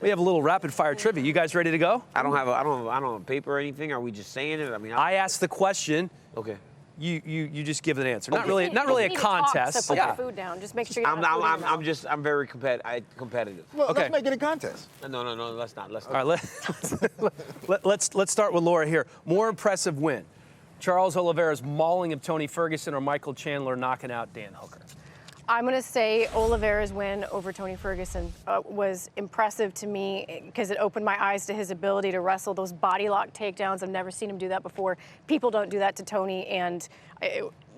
We have a little rapid fire trivia. You guys ready to go? I don't have a paper or anything. Are we just saying it? I mean, I asked the question. Okay. You just give an answer. Okay. Not really a contest. So put your food down. Just make sure you I'm very competitive. Well, Okay. let's make it a contest. No, let's not. All right, let's start with Laura here. More impressive win. Charles Oliveira's mauling of Tony Ferguson or Michael Chandler knocking out Dan Hooker? I'm going to say Oliveira's win over Tony Ferguson was impressive to me because it opened my eyes to his ability to wrestle those body lock takedowns. I've never seen him do that before. People don't do that to Tony, and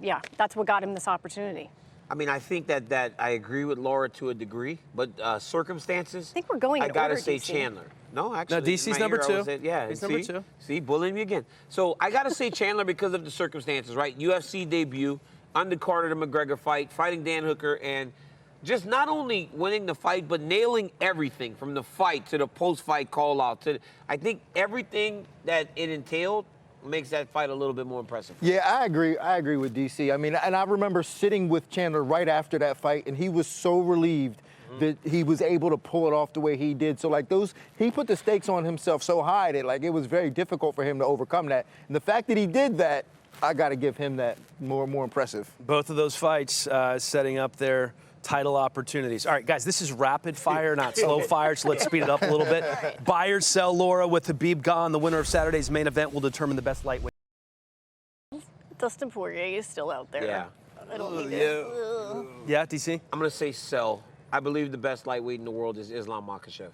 yeah, that's what got him this opportunity. I mean, I think that I agree with Laura to a degree, but circumstances. I think we're going in I gotta order, say DC. Chandler. No, actually. No, DC's number two. Yeah, he's see? number two. See, bullying me again. So I gotta say Chandler because of the circumstances, right? UFC debut, undercarded a McGregor fight, fighting Dan Hooker, and just not only winning the fight, but nailing everything from the fight to the post-fight call-out. I think everything that it entailed makes that fight a little bit more impressive. Yeah, I agree. I agree with DC. I mean, and I remember sitting with Chandler right after that fight, and he was so relieved that he was able to pull it off the way he did. So, like, he put the stakes on himself so high that, like, it was very difficult for him to overcome that. And the fact that he did that, I got to give him that more impressive. Both of those fights setting up their title opportunities. All right, guys, this is rapid fire, not slow fire, so let's speed it up a little bit. Buy or sell, Laura, with Habib gone. The winner of Saturday's main event will determine the best lightweight. Dustin Poirier is still out there. Yeah. I don't need it. Yeah, DC? I'm going to say sell. I believe the best lightweight in the world is Islam Makhachev.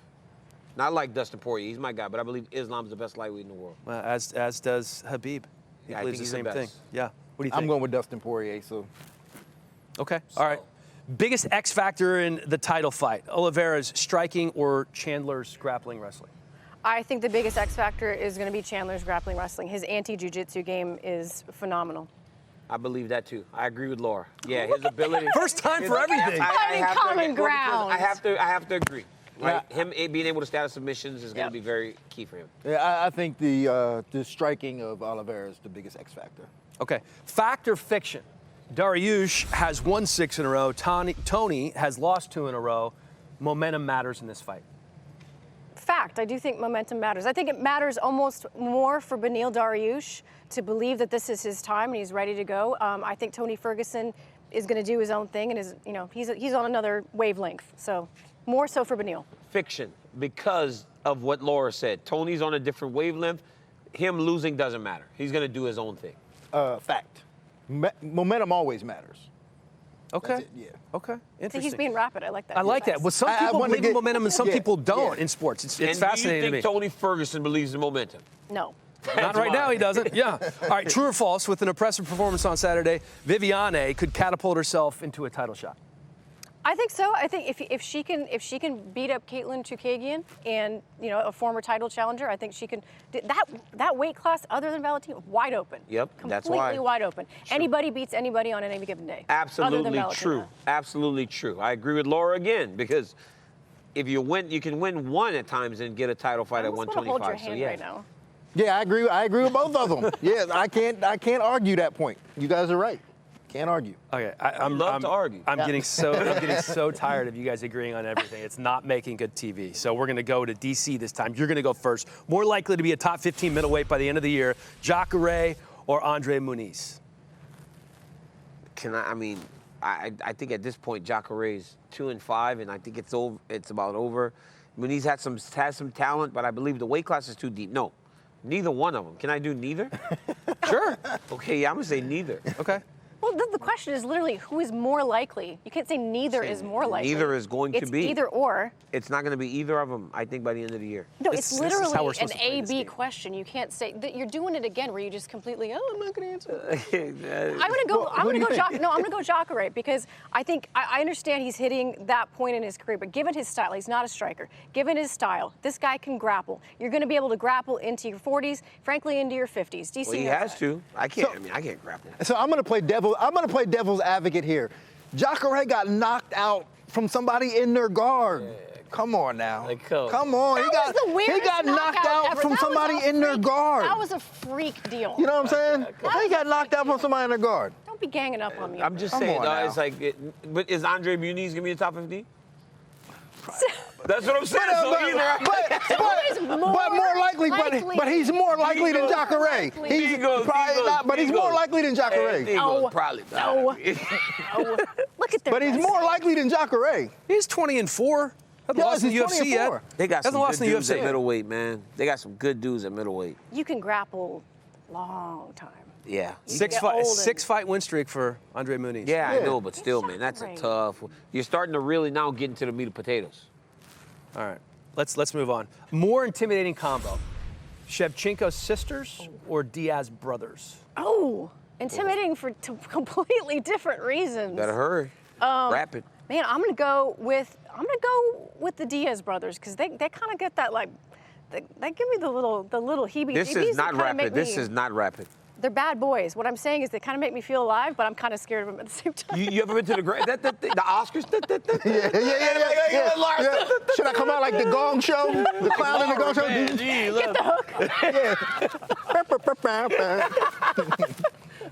Not like Dustin Poirier, he's my guy, but I believe Islam's the best lightweight in the world. As does Habib. He Yeah, I believes think the he's same the thing. best. Yeah. What do you think? I'm going with Dustin Poirier, so. Okay. All right. Biggest X factor in the title fight: Oliveira's striking or Chandler's grappling wrestling? I think the biggest X factor is going to be Chandler's grappling wrestling. His anti-jiu-jitsu game is phenomenal. I believe that too. I agree with Laura. Yeah, his ability. First time for everything. Finding common ground. I have to agree. Right? Him being able to stay out of submissions is going to be very key for him. Yeah, I think the striking of Oliveira is the biggest X factor. Okay. Fact or fiction? Dariush has won 6 in a row. Tony has lost 2 in a row. Momentum matters in this fight. Fact. I do think momentum matters. I think it matters almost more for Beneil Dariush to believe that this is his time and he's ready to go. I think Tony Ferguson is going to do his own thing and he's on another wavelength. So more so for Beneil. Fiction, because of what Laura said. Tony's on a different wavelength. Him losing doesn't matter. He's going to do his own thing. Fact. Momentum always matters. Okay. That's it, yeah. Okay. Interesting. So he's being rapid. I like that. I like that. Well, some people believe in momentum and some people don't in sports. It's fascinating to me. Do you think Tony Ferguson believes in momentum? No. Not right now, he doesn't. Yeah. All right, true or false, with an impressive performance on Saturday, Viviane could catapult herself into a title shot. I think so. I think if she can beat up Caitlin Chookagian and a former title challenger, I think she can. That weight class, other than Valentina, wide open. Yep, that's why. Completely wide open. True. Anybody beats anybody on any given day. Absolutely true. Absolutely true. I agree with Laura again because if you win, you can win one at times and get a title fight at 125. Hold your hand right now. Yeah, I agree. I agree with both of them. Yeah, I can't argue that point. You guys are right. Can't argue. Okay, I'm love to argue. I'm getting so tired of you guys agreeing on everything. It's not making good TV. So we're going to go to DC this time. You're going to go first. More likely to be a top 15 middleweight by the end of the year, Jacare or Andre Muniz? I think at this point Jacare is 2-5, and I think it's over. It's about over. Muniz has some talent, but I believe the weight class is too deep. No, neither one of them. Can I do neither? Sure. Okay, yeah, I'm gonna say neither. Okay. Well, the question is literally who is more likely. You can't say neither is more likely. Neither is going to be. It's either or. It's not going to be either of them, I think, by the end of the year. No, it's literally an A-B game. question. You can't say that you're doing it again where you just completely, I'm not going to answer. I'm going to go Jacare because I think I understand he's hitting that point in his career, but given his style, he's not a striker. Given his style, this guy can grapple. You're going to be able to grapple into your 40s, frankly, into your 50s. DC Well, he has to. I can't grapple. So I'm going to play devil's advocate here. Jacare got knocked out from somebody in their guard. Yeah. Come on now. Come on. He got knocked out from somebody in their guard. That was a freak deal. You know what I'm saying? He got knocked out from somebody in their guard. Don't be ganging up on me. I'm just saying, it's like, but is Andre Muniz going to be in the top 15? That's what I'm saying. So but more likely, but he's more likely than Jacare. He's probably not, but he's more likely than Jacare. Probably not. No. Look at that. But he's more likely than Jacare. He's 20-4. Hasn't lost in the UFC yet. They got Hasn't some lost good in the dudes at UFC. middleweight, man. They got some good dudes at middleweight. You can grapple long time. Yeah. Six-fight win streak for Andre Muniz. Yeah, I know, but still, man, that's a Right. tough. You're starting to really now get into the meat of potatoes. All right, let's move on. More intimidating combo: Shevchenko sisters or Diaz brothers? Oh, intimidating for completely different reasons. Better hurry. Rapid. Man, I'm gonna go with the Diaz brothers because they kind of get that like they give me the little heebie-jeebies. This is not that kinda make rapid. This me- is not rapid. They're bad boys. What I'm saying is they kind of make me feel alive, but I'm kind of scared of them at the same time. You ever been to the Oscars? Yeah. Should I come out like the Gong Show? The clown in the Gong Show? Get the hook.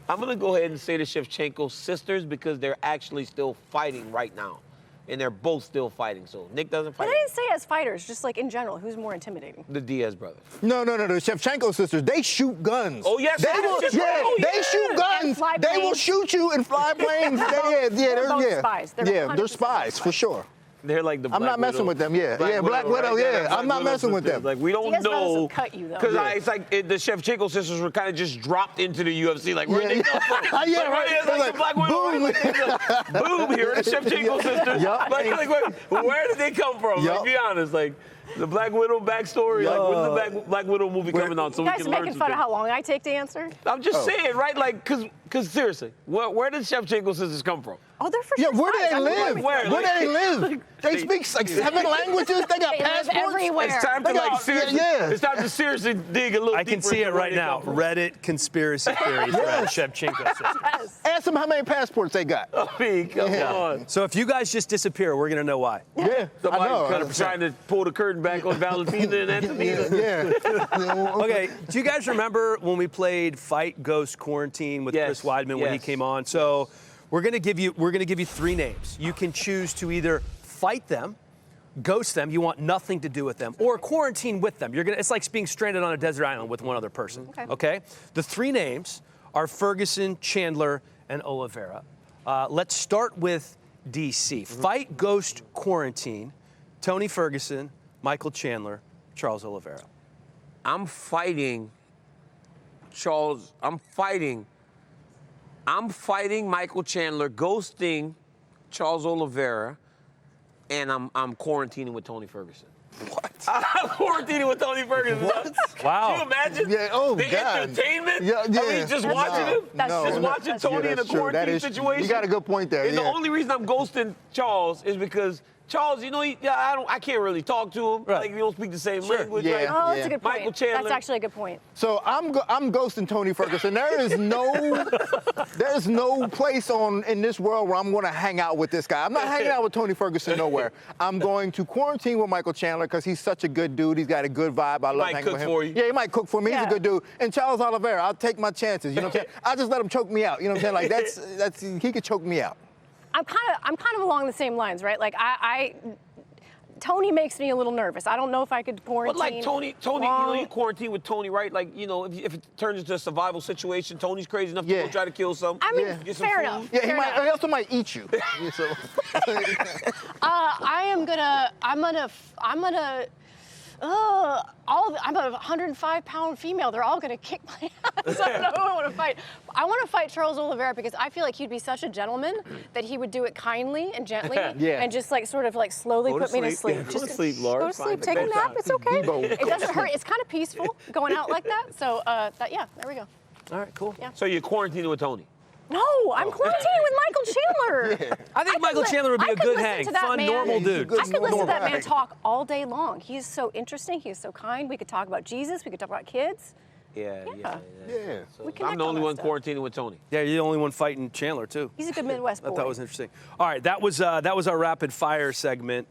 I'm going to go ahead and say the Shevchenko sisters because they're actually still fighting right now. And they're both still fighting. So Nick doesn't But fight. I didn't say as fighters, just like in general, who's more intimidating? The Diaz brothers. No. The Shevchenko sisters, they shoot guns. Oh, yes, They I will, just- yeah, oh, they yeah. shoot guns. And fly They will planes. shoot you and fly planes. They're both spies. They're They're 100% spies for sure. They're like the I'm Black not messing Widow. with them, yeah. Black Widow, right? yeah. I'm not Widow messing with sisters. them. Like, we don't Diaz brothers know. will cut you, though. Because Yeah. it's like the Shevchenko sisters were kind of just dropped into the UFC. Like, where they come from? Yeah, like, right. It's like the Black Widow. Boom. Right? Like, boom, here are the Shevchenko sisters. Yup. Like, where did they come from? Yup. Like, be honest. Like, the Black Widow backstory. Like, when's the Black Widow movie coming out so You we guys can are learn making some fun of things? how long I take to answer? I'm just saying, right? Like, because seriously, where did Shevchenko sisters come from? Oh, they're for Yeah, sure where do spies. they I'm live? going Where? with Where do they live? They speak like 7 languages. They got They live passports. everywhere. It's time to They like got- seriously. yeah. It's time to seriously dig a little I deeper. can see into it where right they now. come from. Reddit conspiracy theory thread, Shevchenko sisters. Yes. Ask them how many passports they got. I mean, come on. So if you guys just disappear, we're gonna know why. Yeah, Somebody I know. kind of trying to pull the curtain back on Valentina and Antonina. Yeah. Okay, do you guys remember when we played Fight Ghost Quarantine with Yes, Chris Weidman when he yes. came on? So we're gonna give you 3 names. You can choose to either fight them, ghost them, you want nothing to do with them, or quarantine with them. It's like being stranded on a desert island with one other person. Okay? The 3 names are Ferguson, Chandler, and Oliveira. Let's start with DC. Fight Ghost Quarantine, Tony Ferguson, Michael Chandler, Charles Oliveira. I'm fighting Charles. I'm fighting Michael Chandler, ghosting Charles Oliveira, and I'm quarantining with Tony Ferguson. What? I'm quarantining with Tony Ferguson. What? Wow. Can you imagine? Yeah, oh, the God. entertainment? Yeah, I mean, yeah. just No, watching him. That's Just true. watching That's Tony true. in a That's true. That quarantine is- situation. you got a good point there, And yeah. the only reason I'm ghosting Charles is because Charles, you know, I can't really talk to him. Right. Like, we don't speak the same Sure. language. Yeah. Right? Oh, that's a good point. Michael Chandler. That's actually a good point. So I'm ghosting Tony Ferguson. There's no place in this world where I'm going to hang out with this guy. I'm not hanging out with Tony Ferguson nowhere. I'm going to quarantine with Michael Chandler because he's such a good dude. He's got a good vibe. I love might hanging cook with him. for you. Yeah, he might cook for me. He's Yeah. a good dude. And Charles Oliveira, I'll take my chances. You know what I'm saying? I'll just let him choke me out. You know what I'm saying? Like that's he could choke me out. I'm kind of along the same lines, right? Like Tony makes me a little nervous. I don't know if I could quarantine. But like Tony, you know, you quarantine with Tony, right? Like, you know, if it turns into a survival situation, Tony's crazy enough to Yeah. go try to kill some. I mean, Yeah. Get some fair food. enough. Yeah, he fair might. enough. He also might eat you. So- I'm a 105-pound female. They're all gonna kick my ass. I don't know who I want to fight. I want to fight Charles Oliveira because I feel like he'd be such a gentleman that he would do it kindly and gently Yeah. and just like sort of like slowly Go to put me to sleep. sleep. Yeah, go Just to sleep, Laura. Go to It's fine. sleep. Take a Bedtime. nap. It's okay. Go. It doesn't hurt. It's kind of peaceful going out like that. So yeah, there we go. All right, cool. Yeah. So you're quarantining with Tony. No, I'm quarantining with Michael Chandler. I think Michael Chandler would be I a could good listen hang. to that Fun, man. normal He's a dude. good I could listen to that normal man guy. talk all day long. He's so interesting. He's so kind. We could talk about Jesus. We could talk about kids. Yeah. Yeah. So We I'm connect the on only that one stuff. quarantining with Tony. Yeah, you're the only one fighting Chandler too. He's a good Midwest I boy. thought that was interesting. All right, that was our rapid fire segment.